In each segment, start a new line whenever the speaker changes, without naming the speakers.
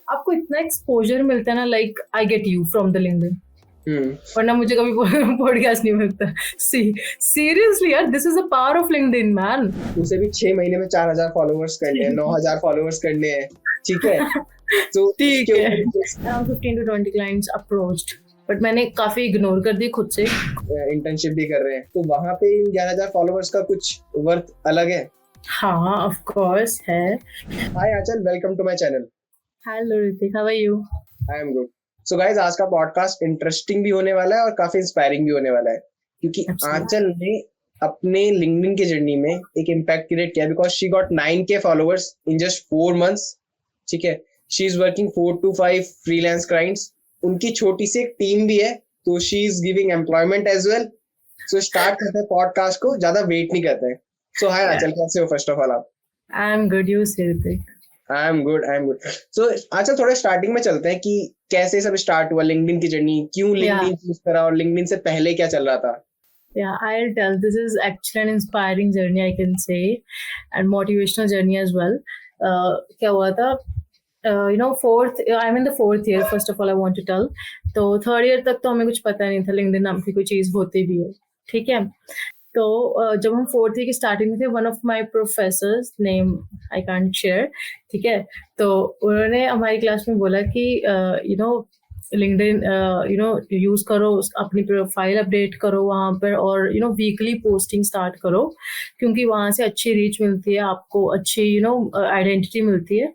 आपको इतना एक्सपोजर मिलता है ना, like I get you from the LinkedIn, वरना मुझे कभी पॉडकास्ट नहीं मिलता। सीरियसली यार, this is the power of LinkedIn man.
उसे भी 6 महीने में 4,000 फॉलोवर्स करने हैं, 9,000 फॉलोवर्स करने हैं, ठीक है। तो
ठीक
उसके
है,
ऊपर
around 15 to 20 clients approached, but मैंने काफी इग्नोर कर दी खुद से।
इंटर्नशिप भी कर रहे हैं, तो वहां पे इन 11,000 फॉलोवर्स का कुछ वर्थ अलग है।
हाँ ऑफ कोर्स है।
Hi Aanchal, welcome to my channel.
Hello Hrithik, how are you?
I am good. So guys, आज का पॉडकास्ट इंटरेस्टिंग भी होने वाला है और काफी इंस्पायरिंग भी होने वाला है, क्योंकि आंचल ने अपने लिंक्डइन के जर्नी में एक इम्पैक्ट क्रिएट किया, because she got 9K followers in just 4 months, ठीक है। She is working 4 to 5 freelance clients, उनकी छोटी सी एक टीम भी है, तो she is giving employment as well. So start करते हैं पॉडकास्ट को, ज्यादा वेट नहीं करते हैं। सो हाय आंचल, कैसे हो फर्स्ट ऑफ ऑल आप?
आई am good, you say Hrithik?
I am good, I am good. So अच्छा, थोड़ा स्टार्टिंग में चलते हैं कि कैसे सब स्टार्ट हुआ, लिंक्डइन की जर्नी, क्यों लिंक्डइन चूज करा और लिंक्डइन से पहले क्या चल रहा था?
Yeah, I'll tell. This is actually an inspiring journey, I can say, and motivational journey as well. क्या हुआ था? Fourth. I'm in the 4th year. First of all, I want to tell. तो 3rd year तक तो हमें कुछ पता नहीं था लिंक्डइन नाम की कोई चीज होती भी है, ठीक है। तो जब हम 4th ईयर की स्टार्टिंग में थे, one of my professors, name I can't share, ठीक है, तो उन्होंने हमारी क्लास में बोला कि लिंक्डइन यूज करो, अपनी प्रोफाइल अपडेट करो वहाँ पर, और वीकली पोस्टिंग स्टार्ट करो, क्योंकि वहाँ से अच्छी रीच मिलती है आपको, अच्छी आइडेंटिटी मिलती है।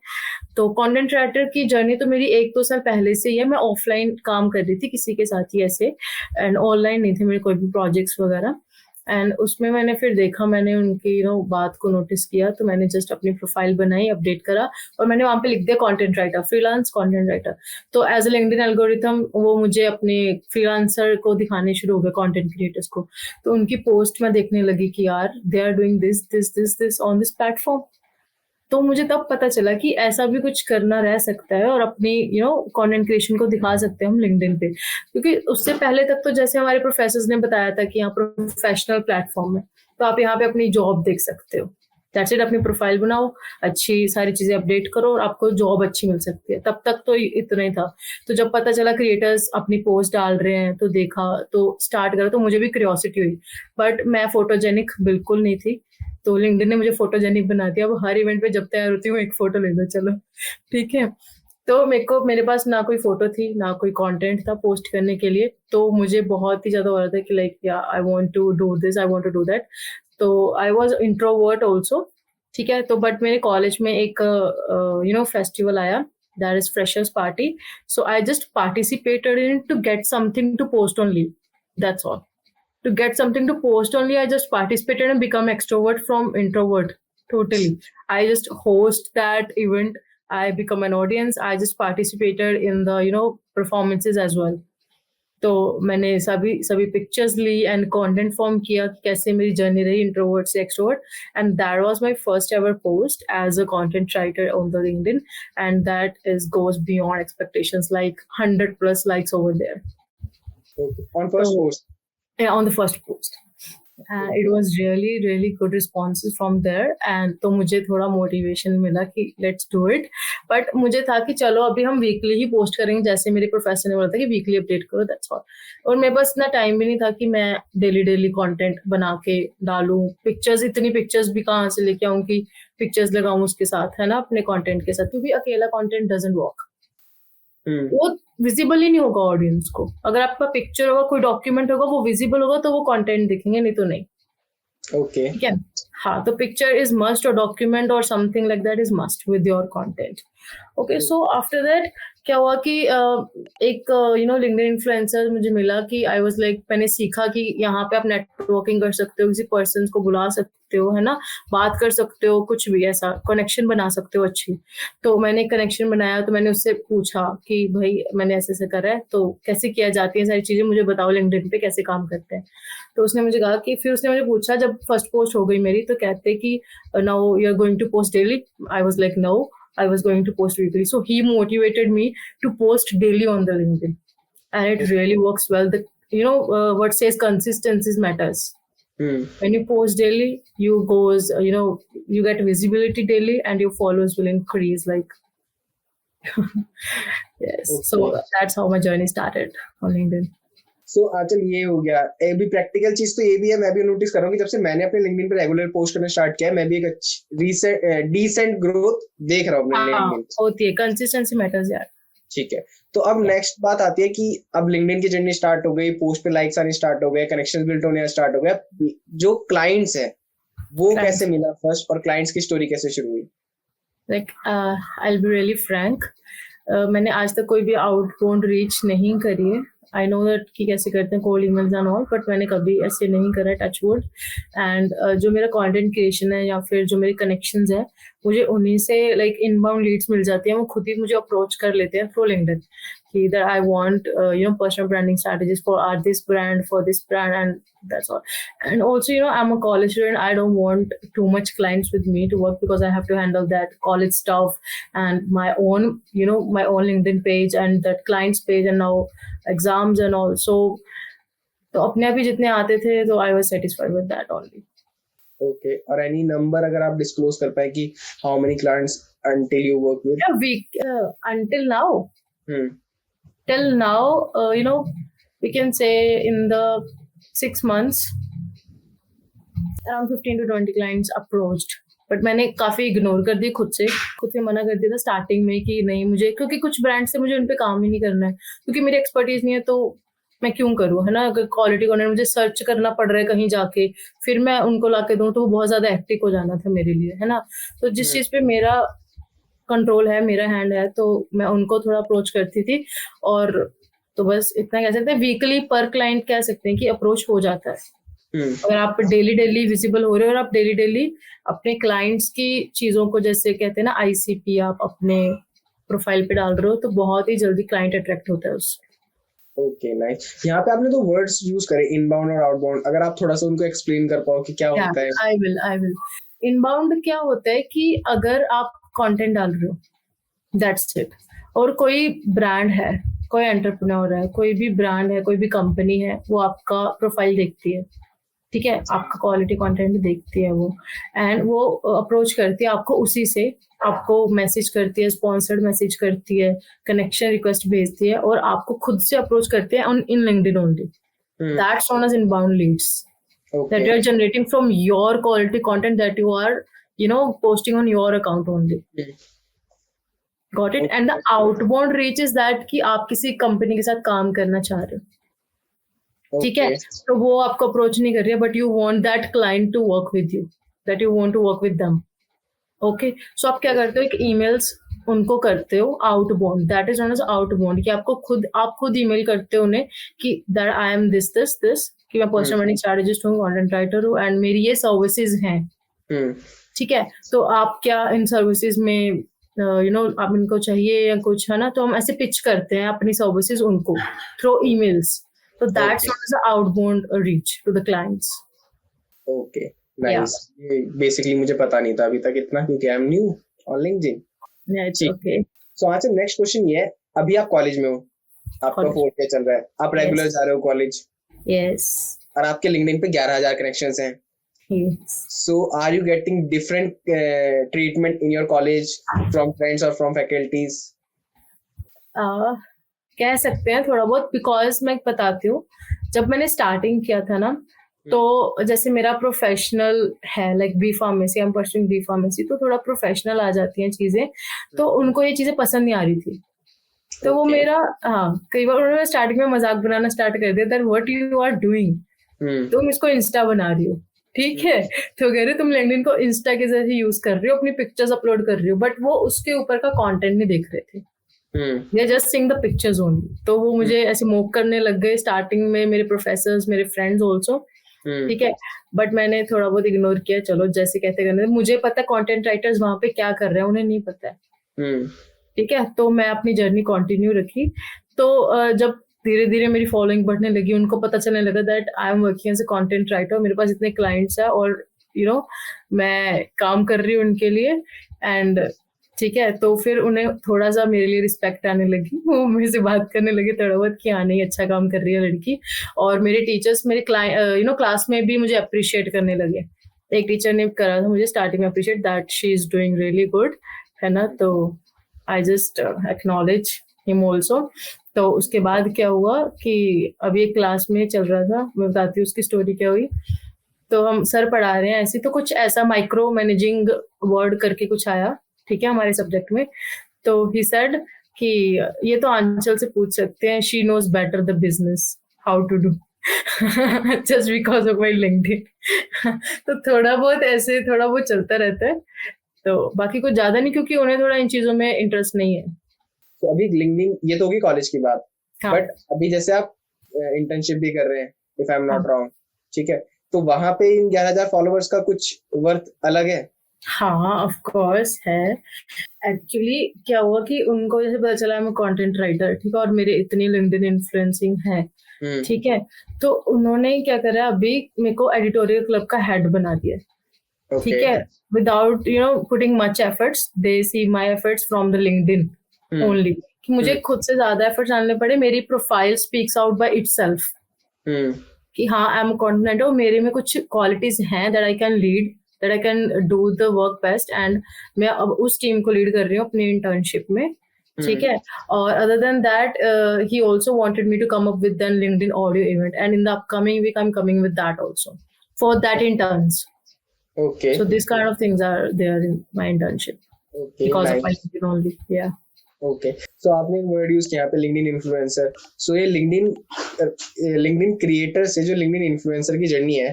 तो कंटेंट राइटर की जर्नी तो मेरी 1-2 साल पहले से ही है। मैं ऑफलाइन काम कर रही थी किसी के साथ ही ऐसे, एंड ऑनलाइन नहीं थे मेरे कोई भी प्रोजेक्ट्स वगैरह। एंड उसमें मैंने फिर देखा, मैंने उनकी बात को नोटिस किया, तो मैंने जस्ट अपनी प्रोफाइल बनाई, अपडेट करा, और मैंने वहां पे लिख दिया content writer, freelance content writer. तो एज ए लिंक्डइन एल्गोरिथम वो मुझे अपने फ्रीलांसर को दिखाने शुरू हो गए, कंटेंट क्रिएटर्स को। तो उनकी पोस्ट मैं देखने लगी कि यार they are doing this this this this on this platform. तो मुझे तब पता चला कि ऐसा भी कुछ करना रह सकता है, और अपनी कंटेंट क्रिएशन को दिखा सकते हैं हम लिंक्डइन पे। क्योंकि उससे पहले तक तो जैसे हमारे प्रोफेसर्स ने बताया था कि यहाँ प्रोफेशनल प्लेटफॉर्म है, तो आप यहाँ पे अपनी जॉब देख सकते हो। दैट्स इट, अपनी प्रोफाइल बनाओ, अच्छी सारी चीजें अपडेट करो, और आपको जॉब अच्छी मिल सकती है। तब तक तो इतना ही था। तो जब पता चला क्रिएटर्स अपनी पोस्ट डाल रहे हैं, तो देखा, तो स्टार्ट करा, तो मुझे भी क्यूरियोसिटी हुई। बट मैं फोटोजेनिक बिल्कुल नहीं थी, तो लिंक्डइन ने मुझे फोटोजेनिक बना दिया। अब हर इवेंट पे जब तैयार होती हूँ, एक फोटो ले लो, चलो ठीक है। तो मेरे पास ना कोई फोटो थी, ना कोई कंटेंट था पोस्ट करने के लिए। तो मुझे बहुत ही ज्यादा हो रहा था कि लाइक या I want to do this, I want to do that. तो आई वाज इंट्रोवर्ट आल्सो, ठीक है। तो बट मेरे कॉलेज में एक फेस्टिवल आया, that is freshers party. So I just participated in to get something to post only, that's all. To get something to post only, I just participated and become extrovert from introvert. Totally. I just host that event. I become an audience. I just participated in the, performances as well. तो मैंने सभी pictures ली and content form किया कि कैसे मेरी journey रही introvert से extrovert. And that was my first ever post as a content writer on the LinkedIn, and that is goes beyond expectations, like 100+ likes over there.
Okay. On first post.
Yeah, on the first post. It was really good responses from there, and तो मुझे थोड़ा motivation मिला कि let's do it. But मुझे था कि चलो अभी हम वीकली ही पोस्ट करेंगे, जैसे मेरे प्रोफेसर ने बोला था कि वीकली अपडेट करो, दैट्स ऑल। और मेरे पास इतना टाइम भी नहीं था कि मैं डेली कंटेंट बना के डालूं। इतनी पिक्चर्स भी कहाँ से लेके आऊं कि पिक्चर्स लगाऊं उसके साथ, है ना, अपने कंटेंट के साथ, क्योंकि अकेला कंटेंट डजंट वर्क। वो विजिबल ही नहीं होगा ऑडियंस को। अगर आपका पिक्चर होगा, कोई डॉक्यूमेंट होगा, वो विजिबल होगा तो वो कंटेंट दिखेंगे, नहीं तो नहीं।
ओके,
ठीक है। हाँ, तो पिक्चर इज मस्ट, और डॉक्यूमेंट और something like that is must with your content. Okay, so after that क्या हुआ कि एक लिंक्डइन इन्फ्लुएंसर मुझे मिला कि आई वाज लाइक, मैंने सीखा कि यहाँ पे आप नेटवर्किंग कर सकते हो, किसी पर्सन को बुला सकते हो, है ना, बात कर सकते हो, कुछ भी ऐसा कनेक्शन बना सकते हो अच्छी। तो मैंने कनेक्शन बनाया, तो मैंने उससे पूछा कि भाई मैंने ऐसे करा है, तो कैसे किया जाती है सारी चीजें, मुझे बताओ लिंक्डइन पे कैसे काम करते हैं। तो उसने मुझे कहा कि, फिर उसने मुझे पूछा, जब फर्स्ट पोस्ट हो गई मेरी, तो कहते कि now you are going to post daily. I was like no, I was going to post weekly. So he motivated me to post daily on the LinkedIn, and it really works well. What says consistency matters. When you post daily, you get visibility daily, and your followers will increase. Like, Yes.
Okay.
So that's how my journey started on LinkedIn.
सो आचल ये हो गया, एक भी practical चीज तो ये भी है, मैं भी नोटिस कर रहा हूँ कि जब से मैंने अपने लिंक्डइन पे रेगुलर पोस्ट करना स्टार्ट किया है, मैं भी एक अच्छी डिसेंट ग्रोथ देख रहा हूँ अपने
हाँ,
लिंक्डइन।
होती है, कंसिस्टेंसी मैटर्स यार।
ठीक है, तो अब नेक्स्ट बात आती है कि अब लिंक्डइन की जर्नी स्टार्ट हो गई, पोस्ट पे लाइक्स आने स्टार्ट हो गए, कनेक्शन बिल्ड होने स्टार्ट हो गया, जो क्लाइंट्स है वो
Clients.
कैसे मिला फर्स्ट, और क्लाइंट्स की स्टोरी कैसे शुरू हुई?
Like, I'll be really frank. मैंने आज तक कोई भी आउटबाउंड रीच नहीं करी है। आई नो दैट कि कैसे करते हैं cold emails and all, but मैंने कभी ऐसे नहीं करा, टच वुड। एंड जो मेरा कंटेंट क्रिएशन है या फिर जो मेरे कनेक्शंस है, मुझे उन्हीं से लाइक इनबाउंड लीड्स मिल जाती हैं। वो खुद ही मुझे अप्रोच कर लेते हैं थ्रू लिंक्डइन कि that I want personal branding strategies for this brand and that's all. And also, I'm a college student. I don't want too much clients with me to work because I have to handle that college stuff and my own LinkedIn page and that clients page and now exams and all. So तो अपने आप ही जितने आते थे तो I was satisfied with that only.
Okay, और any number अगर आप डिस्क्लोज कर पाए कि how many clients until you work with?
Until now. Till now, we can say in the 6 months, around 15 to 20 clients approached. But मैंने काफी ignore कर दी, खुद से मना कर दिया था स्टार्टिंग में कि नहीं मुझे, क्योंकि कुछ ब्रांड से मुझे उन पे काम ही नहीं करना है, क्योंकि मेरी एक्सपर्टीज नहीं है तो मैं क्यों करूँ, है ना। अगर क्वालिटी कंटेंट मुझे सर्च करना पड़ रहा है कहीं जाके, फिर मैं उनको लाके दूँ तो वो बहुत ज्यादा हेक्टिक हो जाना था मेरे लिए, है ना। तो जिस चीज पे मेरा कंट्रोल है, मेरा हैंड है, तो मैं उनको थोड़ा अप्रोच करती थी। और तो बस इतना कह सकते हैं, वीकली पर क्लाइंट कह सकते हैं कि अप्रोच हो जाता है। अगर आप डेली विजिबल हो रहे हो और आप डेली अपने क्लाइंट्स की चीजों को, जैसे कहते हैं ना ICP, आप अपने प्रोफाइल पे डाल रहे हो, तो बहुत ही जल्दी क्लाइंट अट्रैक्ट होता है उससे।
Okay, nice. यहाँ पे आपने तो वर्ड्स यूज करे इनबाउंड और आउटबाउंड, अगर आप थोड़ा सा उनको एक्सप्लेन कर पाओ कि क्या होता है।
I will. इनबाउंड क्या होता है कि अगर आप कंटेंट डाल रहे हो, दैट्स इट, और कोई ब्रांड है, कोई एंटरप्रेन्योर है, कोई भी ब्रांड है, कोई भी कंपनी है, वो आपका प्रोफाइल देखती है, ठीक है, आपका क्वालिटी कंटेंट देखती है वो, एंड वो अप्रोच करती है आपको, उसी से आपको मैसेज करती है, स्पॉन्सर्ड मैसेज करती है, कनेक्शन रिक्वेस्ट भेजती है, और आपको खुद से अप्रोच करते हैं in LinkedIn only. That's known as inbound leads that you are generating from your quality content that you are posting on your account only. Got it? And the outbound reach is that कि आप किसी company के साथ काम करना चाह रहे हो, ठीक है, तो वो आपको अप्रोच नहीं कर रही है, but you want that client to work with you, that you want to work with them. Okay, so आप क्या करते हो, एक ईमेल्स उनको करते हो outbound, that is known as outbound, कि आप खुद ईमेल करते हो उन्हें कि दैट आई एम दिस कि मैं पर्सनल ब्रांडिंग स्ट्रेटजिस्ट हूँ, कंटेंट राइटर हूँ, एंड मेरी ये सर्विसेज हैं, ठीक है, तो आप क्या इन सर्विसेज में आप इनको चाहिए या कुछ, है ना, तो हम ऐसे पिच करते हैं अपनी सर्विसेज उनको थ्रू ईमेल्स, तो that's not as outbound reach to the clients.
Okay, nice. ये बेसिकली मुझे पता नहीं था अभी तक इतना, क्योंकि I am new on LinkedIn. Okay, so आज नेक्स्ट क्वेश्चन ये है, अभी आप कॉलेज में हो, आपका 4th ईयर चल रहा है, आप रेगुलर जा रहे हो कॉलेज,
Yes.
और आपके लिंक्डइन पे 11,000 कनेक्शंस हैं।
Yes.
So are you getting different treatment in your college from friends or from faculties?
कह सकते हैं थोड़ा बहुत, बिकॉज मैं बताती हूँ, जब मैंने स्टार्टिंग किया था ना, तो जैसे मेरा प्रोफेशनल है, like B pharmacy, I am pursuing B pharmacy, तो थोड़ा प्रोफेशनल आ जाती हैं चीजें, तो उनको ये चीजें पसंद नहीं आ रही थी, तो वो मेरा कई बार उन्होंने स्टार्टिंग में मजाक बनाना स्टार्ट कर दिया, that what you are doing, तुम इसको इंस्टा बना रही हो, ठीक है, तो कह रहे तुम लिंक्डइन को इंस्टा के जैसे यूज कर रही हो, अपनी पिक्चर्स अपलोड कर रही हो, बट वो उसके ऊपर का कंटेंट नहीं देख रहे थे, they just seeing the pictures only. तो वो मुझे ऐसे मोक करने लग गए स्टार्टिंग में, मेरे प्रोफेसर्स, मेरे फ्रेंड्स ऑल्सो, ठीक है, बट मैंने थोड़ा बहुत इग्नोर किया, चलो जैसे कहते करने, मुझे पता कंटेंट राइटर्स वहां पे क्या कर रहे हैं, उन्हें नहीं पता है, ठीक है, तो मैं अपनी जर्नी कंटिन्यू रखी। तो जब धीरे धीरे मेरी फॉलोइंग बढ़ने लगी, उनको पता चलने लगा that I am working as a content writer, मेरे पास इतने क्लाइंट्स है और मैं काम कर रही हूँ उनके लिए, एंड ठीक है, तो फिर उन्हें थोड़ा सा मेरे लिए रिस्पेक्ट आने लगी, वो मेरे से बात करने लगे थोड़ा बहुत कि हाँ नहीं अच्छा काम कर रही है लड़की, और मेरे टीचर्स मेरे क्लास में भी मुझे अप्रिशिएट करने लगे। एक टीचर ने करा था मुझे स्टार्टिंग में appreciate that she is doing really good, है ना, तो I just acknowledge him also. तो उसके बाद क्या हुआ कि अभी एक क्लास में चल रहा था, मैं बताती हूँ उसकी स्टोरी क्या हुई। तो हम सर पढ़ा रहे हैं ऐसे, तो कुछ ऐसा माइक्रो मैनेजिंग वर्ड करके कुछ आया, ठीक है, हमारे सब्जेक्ट में। तो ही सेड कि ये तो आंचल से पूछ सकते हैं, she knows better the business how to do just because of my LinkedIn. तो थोड़ा बहुत ऐसे थोड़ा बहुत चलता रहता है, तो बाकी कुछ ज्यादा नहीं, क्योंकि उन्हें थोड़ा इन चीजों में इंटरेस्ट नहीं है।
तो अभी लिंक्डइन, ये तो होगी कॉलेज की बात,
हाँ
बट अभी जैसे आप इंटर्नशिप भी कर रहे हैं, इफ आई एम
हाँ
नॉट रॉन्ग, ठीक है, तो वहां पे इन 11,000 फॉलोअर्स का कुछ वर्थ अलग है?
हाँ, ऑफ कोर्स है। एक्चुअली क्या हुआ कि उनको जैसे पता चला मैं कंटेंट राइटर, ठीक है, और मेरे इतनी लिंक्डइन इन्फ्लुएंसिंग है, ठीक है, तो उन्होंने क्या करा, अभी मेरे को एडिटोरियल क्लब का हेड बना दिया, ठीक
ओके।
है, without putting much efforts, they see my efforts from the LinkedIn only, कि मुझे खुद से ज्यादा एफर्ट्स डालने पड़े, मेरी profile speaks out by itself कि हाँ आई एम कॉन्फिडेंट, और मेरे में कुछ क्वालिटीज हैं that I can lead, that I can do the work best, and मैं अब उस टीम को लीड कर रही हूँ अपनी इंटर्नशिप में, ठीक है। और other than that he also wanted me to come up with an LinkedIn audio event, and in the upcoming week I am coming with that also for that interns.
Okay
So these kind of things are there in my internship
okay
because of my
nice.
LinkedIn only. Yeah.
ओके, सो आपने एक word use किया यहाँ पे, LinkedIn influencer. सो ये LinkedIn creator से जो लिंक्डइन इन्फ्लुएंसर की जर्नी है,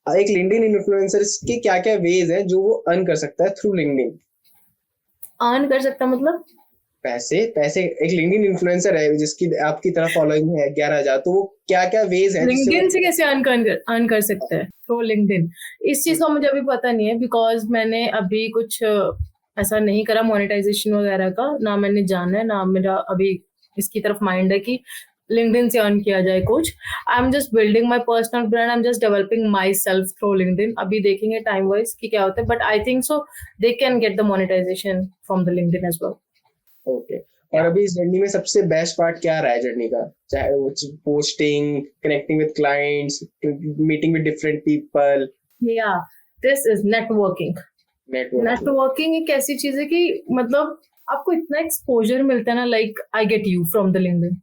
एक लिंक्डइन इन्फ्लुएंसर के क्या क्या वेज हैं जो वो अर्न कर सकता है थ्रू लिंक्डइन?
Earn कर सकता मतलब?
पैसे पैसे एक लिंक्डइन इन्फ्लुएंसर है जिसकी आपकी तरह फॉलोइंग है 11,000, तो वो क्या क्या वेज हैं जिससे
LinkedIn से कैसे earn कर सकता है थ्रू LinkedIn? इस चीज का मुझे अभी पता नहीं है, बिकॉज मैंने अभी कुछ ऐसा नहीं करा मोनेटाइजेशन वगैरह का, ना मैंने जाना है, ना मेरा अभी इसकी तरफ माइंड है कि LinkedIn से अर्न किया जाए कुछ। I am just building my personal brand, I am just developing myself through LinkedIn। अभी देखेंगे टाइम वाइज कि क्या होता है, but I think so they can get the monetization from the LinkedIn as well.
Okay. और अभी इस journey में सबसे बेस्ट पार्ट क्या रहा है जर्नी का? चाहे वो posting, connecting with clients, meeting with different people.
या दिस इज नेटवर्किंग। नेटवर्किंग एक ऐसी चीज है कि मतलब आपको इतना एक्सपोजर मिलता है ना, like I get you from the LinkedIn,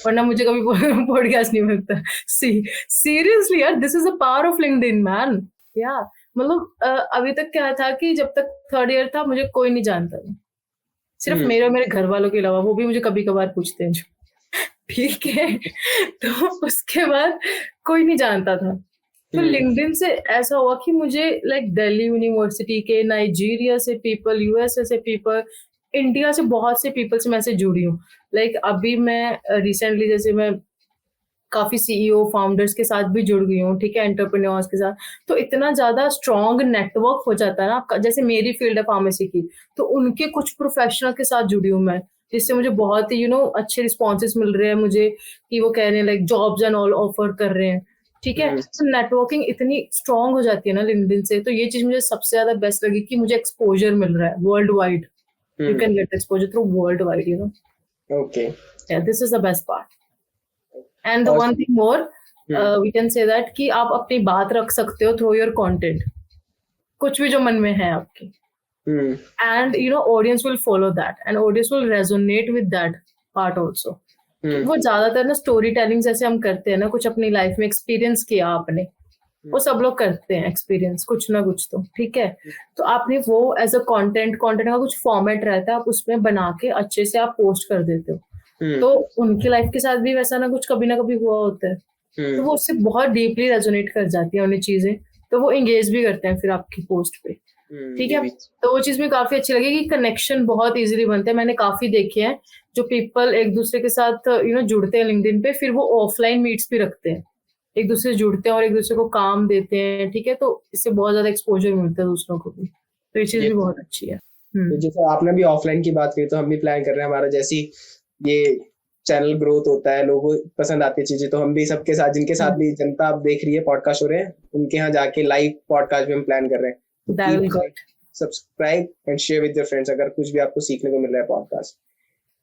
वरना मुझे कभी पॉडकास्ट नहीं मिलता। सीरियसली यार, this is the power of LinkedIn man. या मतलब अभी तक क्या था कि जब तक थर्ड ईयर था मुझे कोई नहीं जानता था, सिर्फ मेरे और मेरे घर वालों के अलावा, वो भी मुझे कभी कभार पूछते हैं ठीक है। तो उसके बाद कोई नहीं जानता था। तो LinkedIn से ऐसा हुआ कि मुझे लाइक दिल्ली यूनिवर्सिटी के, नाइजीरिया से पीपल, यूएसए से पीपल, इंडिया से बहुत से पीपल से मैं से जुड़ी हूँ। लाइक अभी मैं रिसेंटली जैसे मैं काफी CEO फाउंडर्स के साथ भी जुड़ गई हूँ, ठीक है, एंटरप्रेन्योर्स के साथ। तो इतना ज्यादा स्ट्रॉन्ग नेटवर्क हो जाता है ना आपका, जैसे मेरी फील्ड है फार्मेसी की, तो उनके कुछ प्रोफेशनल के साथ जुड़ी हूँ मैं, जिससे मुझे बहुत ही अच्छे रिस्पॉन्सेस मिल रहे हैं मुझे, कि वो कह रहे हैं like jobs and all offer कर रहे हैं, ठीक है। तो नेटवर्किंग इतनी स्ट्रॉन्ग हो जाती है ना LinkedIn से, तो ये चीज मुझे सबसे ज्यादा बेस्ट लगी कि मुझे एक्सपोजर मिल रहा है world wide. You can get exposure through world wide,
okay.
This is the best part. And the one thing more, we can say that कि आप अपनी बात रख सकते हो थ्रू योर कंटेंट, कुछ भी जो मन में है आपके, and audience will follow that, and audience will resonate with that part also. वो ज्यादातर ना स्टोरी टेलिंग जैसे हम करते हैं ना, कुछ अपनी लाइफ में एक्सपीरियंस किया आपने, वो सब लोग करते हैं एक्सपीरियंस कुछ ना कुछ, तो ठीक है। तो आपने वो एज अ कंटेंट का कुछ फॉर्मेट रहता है, आप उसमें बना के अच्छे से आप पोस्ट कर देते हो, तो उनकी लाइफ के साथ भी वैसा ना कुछ कभी ना कभी हुआ होता है, तो वो उससे बहुत डीपली रेजोनेट कर जाती है उन्हें चीजें, तो वो एंगेज भी करते हैं फिर आपकी पोस्ट पे, ठीक है। तो वो चीज भी काफी अच्छी लगी कि कनेक्शन बहुत इजीली बनते हैं। मैंने काफी देखे हैं जो पीपल एक दूसरे के साथ जुड़ते हैं LinkedIn पे, फिर वो ऑफलाइन मीट्स भी रखते हैं, एक दूसरे से जुड़ते हैं और एक दूसरे को काम देते हैं, ठीक है, तो इससे बहुत ज्यादा एक्सपोजर मिलता है दूसरों को भी, तो ये चीज भी बहुत अच्छी है।
तो जैसे आपने भी ऑफलाइन की बात की, तो हम भी प्लान कर रहे हैं, हमारा जैसी ये चैनल ग्रोथ होता है, लोगों को पसंद आती है चीजें, तो हम भी सबके साथ, जिनके साथ भी जनता आप देख रही है पॉडकास्ट हो रहे हैं, उनके यहाँ जाके लाइव पॉडकास्ट भी हम प्लान कर रहे हैं। Subscribe and share with your friends अगर कुछ भी आपको सीखने को मिल रहा है पॉडकास्ट।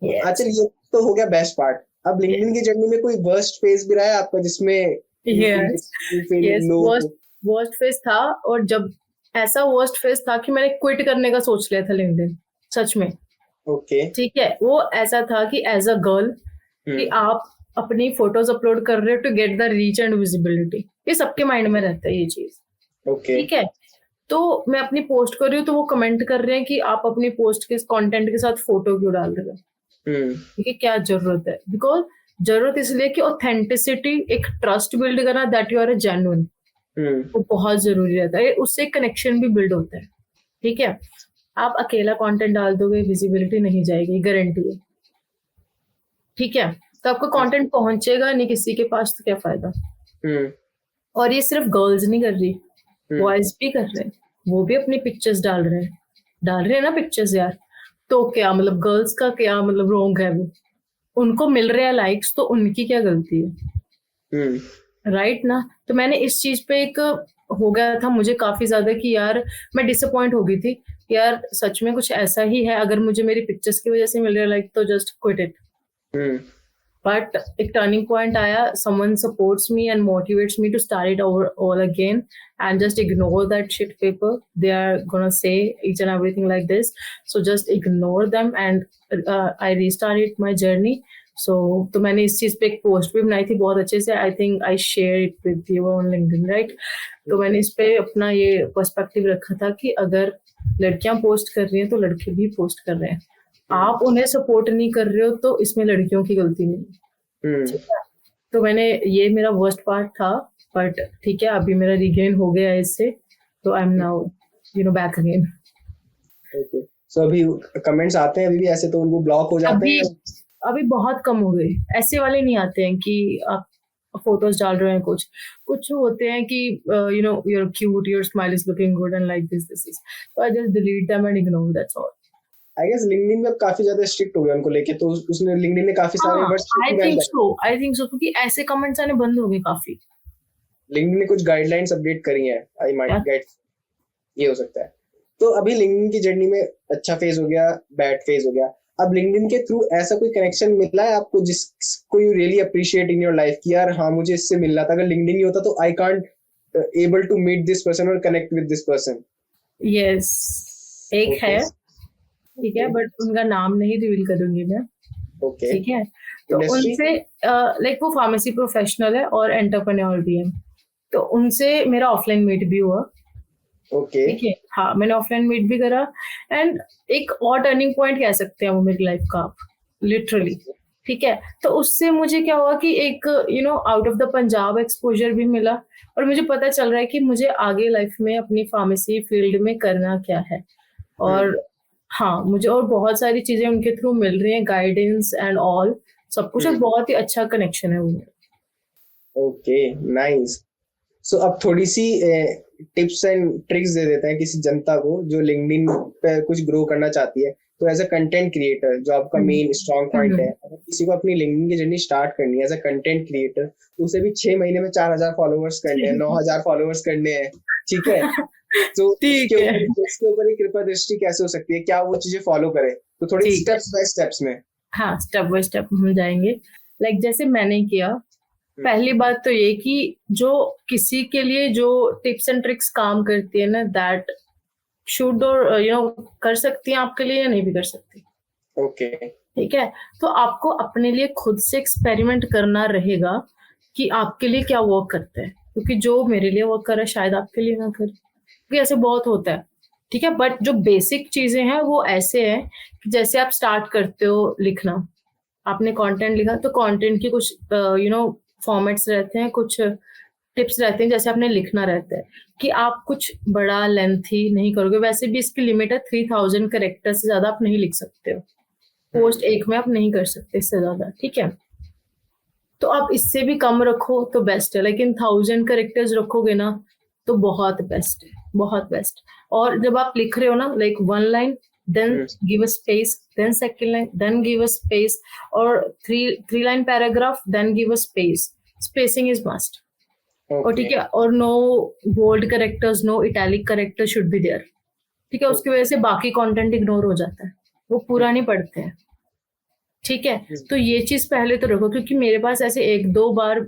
अच्छा, ये तो हो गया बेस्ट पार्ट। अब LinkedIn की जर्नी में कोई वर्स्ट फेज भी रहा है आपका जिसमें
वर्स्ट फेज था, और जब ऐसा वर्स्ट फेज था कि मैंने क्विट करने का सोच लिया था LinkedIn, सच में।
ओके।
ठीक है, वो ऐसा था कि एज अ गर्ल कि आप अपनी फोटोज अपलोड कर रहे हो to get the reach and visibility, ये सबके माइंड में रहता है ये चीज।
ओके।
ठीक है, तो मैं अपनी पोस्ट कर रही हूँ तो वो कमेंट कर रहे हैं कि आप अपनी पोस्ट के कंटेंट के साथ फोटो क्यों डाल रहे हो। ठीक है, क्या जरूरत है? बिकॉज जरूरत इसलिए कि ऑथेंटिसिटी, एक ट्रस्ट बिल्ड करना that you are a genuine, वो बहुत जरूरी रहता है, उससे कनेक्शन भी बिल्ड होता है। ठीक है, आप अकेला कंटेंट डाल दोगे, विजिबिलिटी नहीं जाएगी, गारंटी है। ठीक है, तो आपका कंटेंट पहुंचेगा नहीं किसी के पास, तो क्या फायदा। और ये सिर्फ गर्ल्स नहीं कर रही, बॉयज भी कर रहे हैं, वो भी अपनी पिक्चर्स डाल रहे हैं ना पिक्चर्स यार। तो क्या मतलब गर्ल्स का क्या मतलब रोंग है? वो उनको मिल रहे हैं लाइक्स, तो उनकी क्या गलती है? राइट ना। तो मैंने इस चीज पे एक हो गया था मुझे काफी ज्यादा कि यार मैं डिसअपॉइंट हो गई थी, यार सच में कुछ ऐसा ही है, अगर मुझे मेरी पिक्चर्स की वजह से मिल रहा है लाइक, तो जस्ट क्विट इट। बट एक टर्निंग पॉइंट आया, someone supports me and motivates me to start it over all again and just ignore that shit people, they are gonna say each and everything like this, so just ignore them and I restarted my journey. तो मैंने इस चीज पे एक post भी बनाई थी बहुत अच्छे से, I think I share it with you on LinkedIn, right. तो मैंने इस पे अपना ये पर्सपेक्टिव रखा था कि अगर लड़कियां पोस्ट कर रही हैं तो लड़के भी पोस्ट कर रहे हैं, आप उन्हें सपोर्ट नहीं कर रहे हो तो इसमें लड़कियों की गलती नहीं। ठीक है, तो मैंने ये मेरा वर्स्ट पार्ट था, बट ठीक है अभी मेरा रिगेन हो गया इससे, तो I am now back again.
Okay, so अभी कमेंट्स आते हैं अभी भी ऐसे, तो उनको ब्लॉक हो जाते हैं?
अभी बहुत कम हो गए, ऐसे वाले नहीं आते हैं कि आप फोटोज डाल रहे हैं, कुछ होते हैं कि you're cute, your smile is looking good and like this is, so I just delete them and ignore, that's all.
I guess LinkedIn में काफी ज्यादा स्ट्रिक्ट हो गया उनको लेके, तो उसने लिंक्डइन ने काफी सारे वर्ड्स
आई थिंक सो क्योंकि ऐसे कमेंट्स आने बंद हो गए काफी।
लिंक्डइन ने कुछ गाइडलाइंस अपडेट करी हैं, आई माइट गेट, ये हो सकता है। तो अभी लिंक्डइन की जर्नी में अच्छा फेज हो गया, बैड फेज हो गया, अब लिंक्डइन के थ्रू ऐसा कोई कनेक्शन मिला है आपको जिसको you really appreciate in your life कि यार हाँ मुझे इससे मिलना था, अगर लिंक्डइन नहीं होता तो I can't able to meet this person और connect with this person?
Yes, एक है, ठीक है, बट उनका नाम नहीं रिवील करूंगी मैं। ठीक है, तो उनसे लाइक वो फार्मेसी प्रोफेशनल है और एंटरप्रेन्योर भी है, तो उनसे मेरा ऑफलाइन मीट भी हुआ।
ओके,
ठीक है, हाँ मैंने ऑफलाइन मीट भी करा, एंड एक और टर्निंग पॉइंट कह सकते हैं वो मेरी लाइफ का, लिटरली। ठीक है, तो उससे मुझे क्या हुआ कि एक out of the Punjab exposure भी मिला, और मुझे पता चल रहा है कि मुझे आगे लाइफ में अपनी फार्मेसी फील्ड में करना क्या है, और हाँ मुझे और बहुत सारी चीजें उनके थ्रू मिल रही हैं, गाइडेंस एंड ऑल, सब कुछ बहुत ही अच्छा कनेक्शन है उनमें।
Okay, nice. सो अब थोड़ी सी टिप्स एंड ट्रिक्स दे देते हैं किसी जनता को जो लिंक्डइन पे कुछ ग्रो करना चाहती है। तो एज अ कंटेंट क्रिएटर जो आपका मेन स्ट्रॉन्ग पॉइंट है, अगर किसी को अपनी लिंक्डइन की जर्नी स्टार्ट करनी है एज अ कंटेंट क्रिएटर, तो उसे भी 6 महीने में 4000 फॉलोअर्स करने हैं, 9000 फॉलोअर्स करने हैं, ठीक है। तो इसके ऊपर एक कृपा दृष्टि कैसे हो सकती है, क्या वो चीजें फॉलो करे? तो थोड़ी स्टेप्स बाय स्टेप्स में।
हाँ, स्टेप बाय स्टेप हम जाएंगे। लाइक जैसे मैंने किया, पहली बात तो ये कि जो किसी के लिए जो टिप्स एंड ट्रिक्स काम करती है ना, दैट शुड और कर सकती है आपके लिए या नहीं भी कर सकती।
ओके,
ठीक है, तो आपको अपने लिए खुद से एक्सपेरिमेंट करना रहेगा कि आपके लिए क्या वर्क करता है, क्योंकि जो मेरे लिए वर्क कर रहा है शायद आपके लिए ना करे, क्योंकि ऐसे बहुत होता है। ठीक है, बट जो बेसिक चीजें हैं वो ऐसे हैं कि जैसे आप स्टार्ट करते हो लिखना, आपने कंटेंट लिखा तो कंटेंट की कुछ फॉर्मेट्स रहते हैं, कुछ टिप्स रहते हैं, जैसे आपने लिखना रहता है कि आप कुछ बड़ा लेंथी नहीं करोगे, वैसे भी इसकी लिमिट है 3000 कैरेक्टर से ज्यादा आप नहीं लिख सकते हो, पोस्ट एक में आप नहीं कर सकते इससे ज्यादा। ठीक है, तो आप इससे भी कम रखो तो बेस्ट है, लेकिन 1000 कैरेक्टर्स रखोगे ना तो बहुत बेस्ट है, बहुत बेस्ट। और जब आप लिख रहे हो ना, like 1 line, then give a space, then second line, then give a space, or three line paragraph, then give a space. Spacing is must. और ठीक है, और no bold characters, no italic characters should be there. ठीक है, उसकी वजह से बाकी कंटेंट इग्नोर हो जाता है, वो पूरा नहीं पढ़ते हैं। ठीक है, तो ये चीज पहले तो रखो, क्योंकि मेरे पास ऐसे 1-2 बार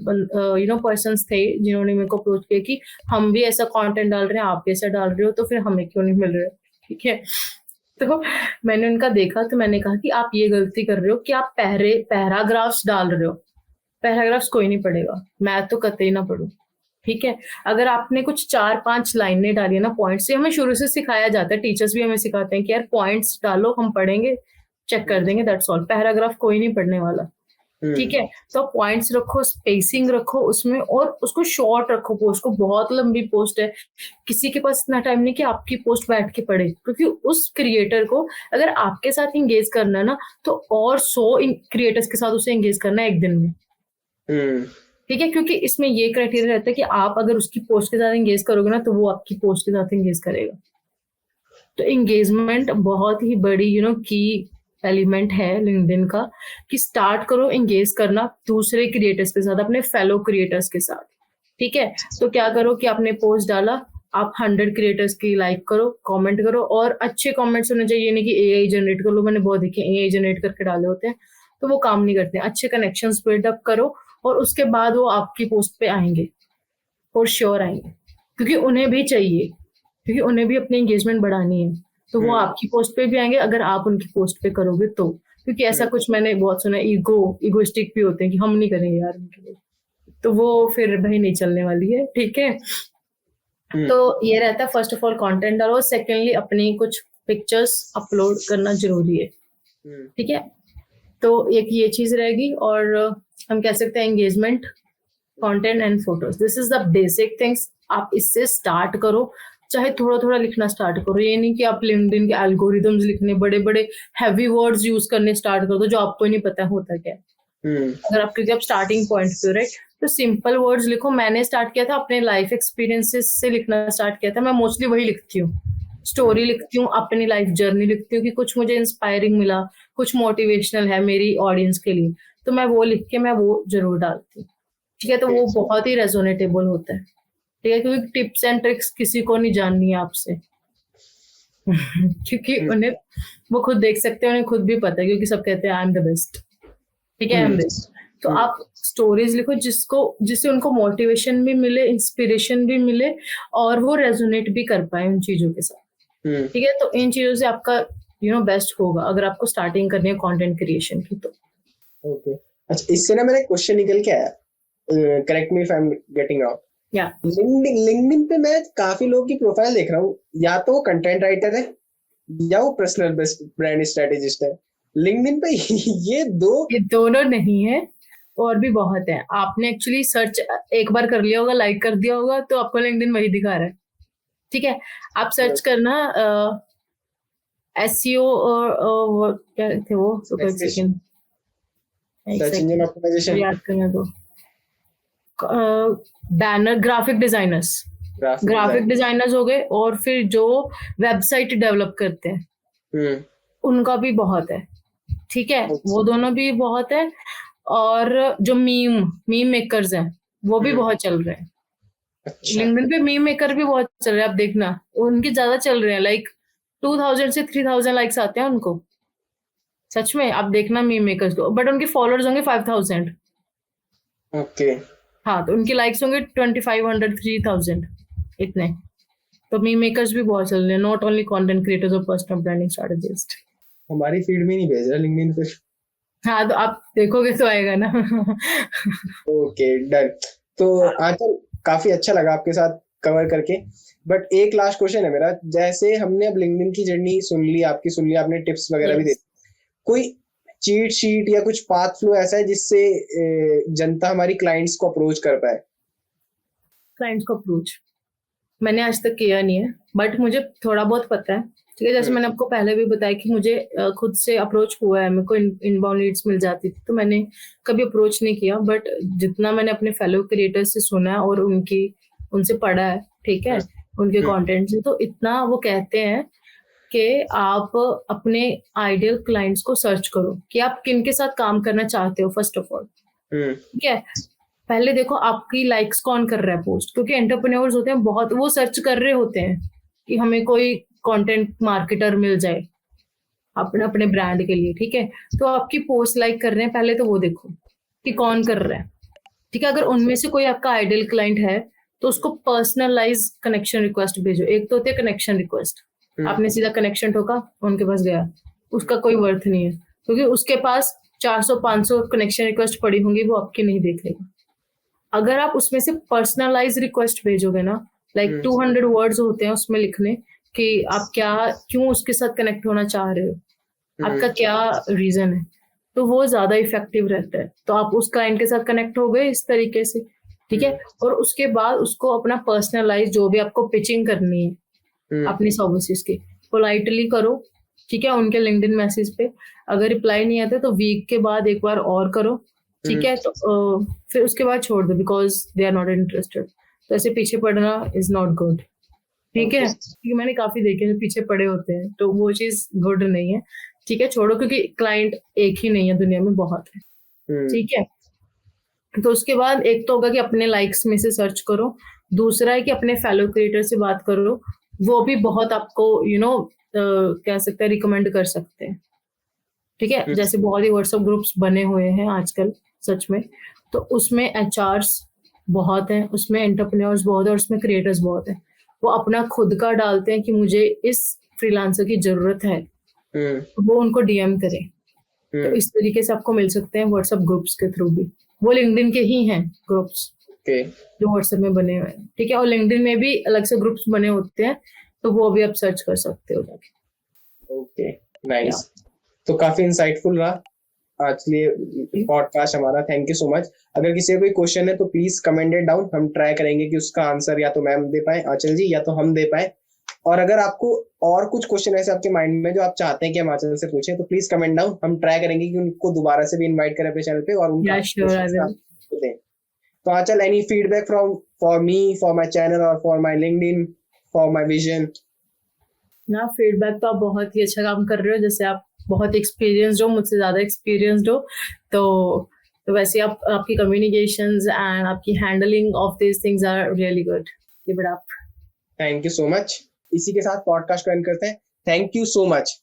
पर्सन्स थे जिन्होंने मेरे को अप्रोच किया कि हम भी ऐसा कंटेंट डाल रहे हैं, आप भी ऐसा डाल रहे हो, तो फिर हमें क्यों नहीं मिल रहा है। ठीक है, तो मैंने उनका देखा, तो मैंने कहा कि आप ये गलती कर रहे हो कि आप पैराग्राफ्स डाल रहे हो। पैराग्राफ्स कोई नहीं पढ़ेगा, मैं तो कतई ना पढ़ूं। ठीक है, अगर आपने कुछ 4-5 लाइनें डाली है ना पॉइंट्स से, हमें शुरू से सिखाया जाता है, टीचर्स भी हमें सिखाते हैं कि यार पॉइंट्स डालो, हम पढ़ेंगे, चेक कर देंगे, दैट्स ऑल। पैराग्राफ कोई नहीं पढ़ने वाला। ठीक है, तो पॉइंट्स रखो, स्पेसिंग रखो उसमें, और उसको शॉर्ट रखो। पोस्ट को, बहुत लंबी पोस्ट है, किसी के पास इतना टाइम नहीं कि आपकी पोस्ट बैठ के पढ़े, क्योंकि उस क्रिएटर को अगर आपके साथ इंगेज करना है ना, तो और 100 क्रिएटर्स के साथ उसे इंगेज करना है एक दिन में। ठीक है, क्योंकि इसमें ये क्राइटेरिया रहता है कि आप अगर उसकी पोस्ट के साथ इंगेज करोगे ना, तो वो आपकी पोस्ट के साथ इंगेज करेगा। तो इंगेजमेंट बहुत ही बड़ी की एलिमेंट है लिंक्डइन का, कि स्टार्ट करो इंगेज करना दूसरे क्रिएटर्स के साथ, अपने फेलो क्रिएटर्स के साथ। ठीक है, तो क्या करो कि आपने पोस्ट डाला, आप 100 क्रिएटर्स की लाइक करो, कमेंट करो, और अच्छे कमेंट्स होने चाहिए, नहीं कि एआई जनरेट कर लो। मैंने बहुत देखे एआई जनरेट करके डाले होते हैं, तो वो काम नहीं करते। अच्छे कनेक्शंस बिल्डअप करो, और उसके बाद वो आपकी पोस्ट पे आएंगे, और श्योर आएंगे, क्योंकि उन्हें भी चाहिए, क्योंकि उन्हें भी अपनी एंगेजमेंट बढ़ानी है। तो वो आपकी पोस्ट पे भी आएंगे अगर आप उनकी पोस्ट पे करोगे तो। क्योंकि ऐसा कुछ मैंने बहुत सुना, इगोइस्टिक भी होते हैं कि हम नहीं करेंगे यार उनके लिए, तो वो फिर भाई नहीं चलने वाली है। ठीक है, तो ये रहता है, फर्स्ट ऑफ ऑल कंटेंट डालो, सेकेंडली अपनी कुछ पिक्चर्स अपलोड करना जरूरी है। ठीक है, तो एक ये चीज रहेगी, और हम कह सकते हैं engagement, content and photos, this is the basic things. आप इससे स्टार्ट करो, चाहे थोड़ा थोड़ा लिखना स्टार्ट करो। ये नहीं कि आप लिंक्डइन के एल्गोरिदम्स लिखने, बड़े बड़े हैवी वर्ड्स यूज करने स्टार्ट कर दो जो आपको नहीं पता होता क्या। अगर आप, क्योंकि आप स्टार्टिंग पॉइंट पे, राइट, तो सिंपल वर्ड्स लिखो। मैंने स्टार्ट किया था अपने लाइफ एक्सपीरियंसेस से लिखना स्टार्ट किया था। मैं मोस्टली वही लिखती हूँ, स्टोरी लिखती हूँ, अपनी लाइफ जर्नी लिखती हूँ, कि कुछ मुझे इंस्पायरिंग मिला, कुछ मोटिवेशनल है मेरी ऑडियंस के लिए, तो मैं वो लिख के मैं वो जरूर डालती हूँ। ठीक है, तो वो बहुत ही रेजोनेटेबल होता है। ठीक है, क्योंकि टिप्स एंड ट्रिक्स किसी को नहीं जाननी है आपसे क्योंकि उन्हें, वो खुद देख सकते हैं, उन्हें खुद भी पता है, क्योंकि सब कहते हैं आई एम द बेस्ट। ठीक है, आई एम बेस्ट। तो आप स्टोरीज लिखो जिससे उनको मोटिवेशन भी मिले, इंस्पिरेशन भी मिले, और वो रेजोनेट भी कर पाए उन चीजों के साथ। ठीक है, तो इन चीजों से आपका बेस्ट होगा अगर आपको स्टार्टिंग करनी है कंटेंट क्रिएशन की तो।
ओके, अच्छा, इससे ना मेरा क्वेश्चन निकल के आया, correct me if I am getting wrong. LinkedIn पे मैं काफी लोगों की प्रोफाइल देख रहा हूँ, या तो वो कंटेंट राइटर है या वो पर्सनल ब्रांड स्ट्रेटेजिस्ट है। लिंक्डइन पे ये दोनों
नहीं है, और भी बहुत है। आपने एक्चुअली सर्च एक बार कर लिया होगा, लाइक कर दिया होगा, तो आपको लिंक्डइन वही दिखा रहा है। ठीक है, आप सर्च करना SEO और क्या थे वो, सेकंड
सर्च इंजन ऑप्टिमाइजेशन,
याद करना दो। बैनर ग्राफिक डिजाइनर्स हो गए, और फिर जो वेबसाइट डेवलप करते हैं उनका भी बहुत है। ठीक है, वो दोनों भी बहुत है, और जो मीम मेकर्स हैं वो भी बहुत चल रहे हैं। लिंक्डइन पे मीम मेकर भी बहुत चल रहे हैं, आप देखना उनके ज्यादा चल रहे हैं, लाइक 2000 से 3000 लाइक्स आते हैं उनको, सच में। आप देखना मीम मेकर्स को, बट उनके फॉलोअर्स होंगे 5000।
ओके,
हाँ, तो उनके लाइक्स होंगे 2500 3000 इतने। तो मीम मेकर्स भी बहुत चल रहे हैं, नॉट ओनली कंटेंट क्रिएटर्स और पर्सनल ब्रांडिंग स्ट्रेटजिस्ट।
हमारी फीड में नहीं भेज रहा लिंक्डइन पे।
हाँ, तो आप देखोगे तो आएगा ना
ओके, डन। तो आंचल, काफी अच्छा लगा आपके साथ कवर करके, बट एक लास्ट क्वेश्चन है मेरा। जैसे हमने अब लिंक्डइन की जर्नी सुन ली, आपने टिप्स वगैरह भी दे, कोई चीट शीट या कुछ पाथ फ्लो ऐसा है जिससे जनता हमारी क्लाइंट्स को अप्रोच कर पाए?
क्लाइंट्स को अप्रोच मैंने आज तक किया नहीं है, बट मुझे थोड़ा बहुत पता है। ठीक है, जैसे मैंने आपको पहले भी बताया कि मुझे खुद से अप्रोच हुआ है, मेरे को इनबाउंड लीड्स मिल जाती थी, तो मैंने कभी अप्रोच नहीं किया। बट जितना मैंने अपने फेलो क्रिएटर्स से सुना है और उनसे पढ़ा है, ठीक है, उनके कंटेंट से, तो इतना वो कहते हैं कि आप अपने आइडियल क्लाइंट्स को सर्च करो कि आप किन के साथ काम करना चाहते हो। फर्स्ट ऑफ ऑल, ठीक है, पहले देखो आपकी लाइक्स कौन कर रहा है पोस्ट, क्योंकि एंटरप्रेन्योर्स होते हैं बहुत, वो सर्च कर रहे होते हैं कि हमें कोई कंटेंट मार्केटर मिल जाए अपने ब्रांड के लिए। ठीक है, तो आपकी पोस्ट लाइक कर रहे हैं, पहले तो वो देखो कि कौन कर रहा है। ठीक है, अगर उनमें से कोई आपका आइडियल क्लाइंट है तो उसको पर्सनलाइज कनेक्शन रिक्वेस्ट भेजो। एक तो होती है कनेक्शन रिक्वेस्ट, आपने सीधा कनेक्शन ठोका, उनके पास गया, उसका कोई वर्थ नहीं है, क्योंकि उसके पास 400-500 कनेक्शन रिक्वेस्ट पड़ी होंगी, वो आपकी नहीं देखेगा। अगर आप उसमें से पर्सनलाइज रिक्वेस्ट भेजोगे ना, लाइक 200 वर्ड्स होते हैं उसमें लिखने कि आप क्यों उसके साथ कनेक्ट होना चाह रहे हो, आपका क्या रीजन है, तो वो ज्यादा इफेक्टिव रहता है। तो आप उस क्लाइंट के साथ कनेक्ट हो गए इस तरीके से, ठीक है। और उसके बाद उसको अपना पर्सनलाइज जो भी आपको पिचिंग करनी है अपनी सर्विसेज की, पोलाइटली करो, ठीक है। उनके लिंक्डइन मैसेज पे अगर रिप्लाई नहीं आता तो वीक के बाद एक बार और करो, ठीक है। तो फिर उसके बाद छोड़ दो, because they are not interested. तो ऐसे पीछे पड़ना इज नॉट गुड, ठीक है। क्योंकि मैंने काफी देखे जो पीछे पड़े होते हैं, तो वो चीज गुड नहीं है, ठीक है। छोड़ो, क्योंकि क्लाइंट एक ही नहीं है, दुनिया में बहुत है, ठीक है। तो उसके बाद एक तो होगा कि अपने लाइक्स में से सर्च करो, दूसरा है कि अपने फेलो क्रिएटर से बात करो, वो भी बहुत आपको कह सकते हैं रिकमेंड कर सकते हैं, ठीक है। जैसे बहुत ही व्हाट्सएप ग्रुप्स बने हुए हैं आजकल सच में, तो उसमें एचआर्स बहुत हैं, उसमें एंटरप्रेन्योर्स बहुत है, और उसमें क्रिएटर्स बहुत हैं। वो अपना खुद का डालते हैं कि मुझे इस फ्रीलांसर की जरूरत है, वो उनको डीएम करें। तो इस तरीके से आपको मिल सकते हैं व्हाट्सएप ग्रुप्स के थ्रू भी, वो लिंक्डइन के ही हैं ग्रुप्स जो व्हाट्सएप में बने हुए हैं, ठीक है। और लिंक्डइन में भी अलग से ग्रुप्स बने होते हैं, तो वो भी आप सर्च कर सकते हो जाके।
Okay, nice. तो काफी इंसाइटफुल रहा आज ये पॉडकास्ट हमारा। Thank you so much. अगर किसी का कोई क्वेश्चन है तो प्लीज कमेंट इट डाउन, हम ट्राई करेंगे कि उसका आंसर या तो मैम दे पाए, आंचल जी, या तो हम दे पाए। और अगर आपको और कुछ क्वेश्चन ऐसे आपके माइंड में जो आप चाहते हैं कि हम आंचल से पूछें, तो प्लीज कमेंट डाउन, हम ट्राई करेंगे कि उनको दोबारा से भी इनवाइट करें अपने चैनल पे और उनका दें। तो Aanchal, any feedback for me, for my channel और for my LinkedIn, for my vision?
ना, फीडबैक तो आप बहुत ही अच्छा काम कर रहे हो, जैसे आप बहुत एक्सपीरियंस्ड हो, मुझसे ज्यादा एक्सपीरियंस्ड हो, तो वैसे आपकी कम्युनिकेशंस एंड आपकी handling of this things are really good. Keep it up.
Thank you so much. इसी के साथ पॉडकास्ट को एंड करते हैं। Thank you so much.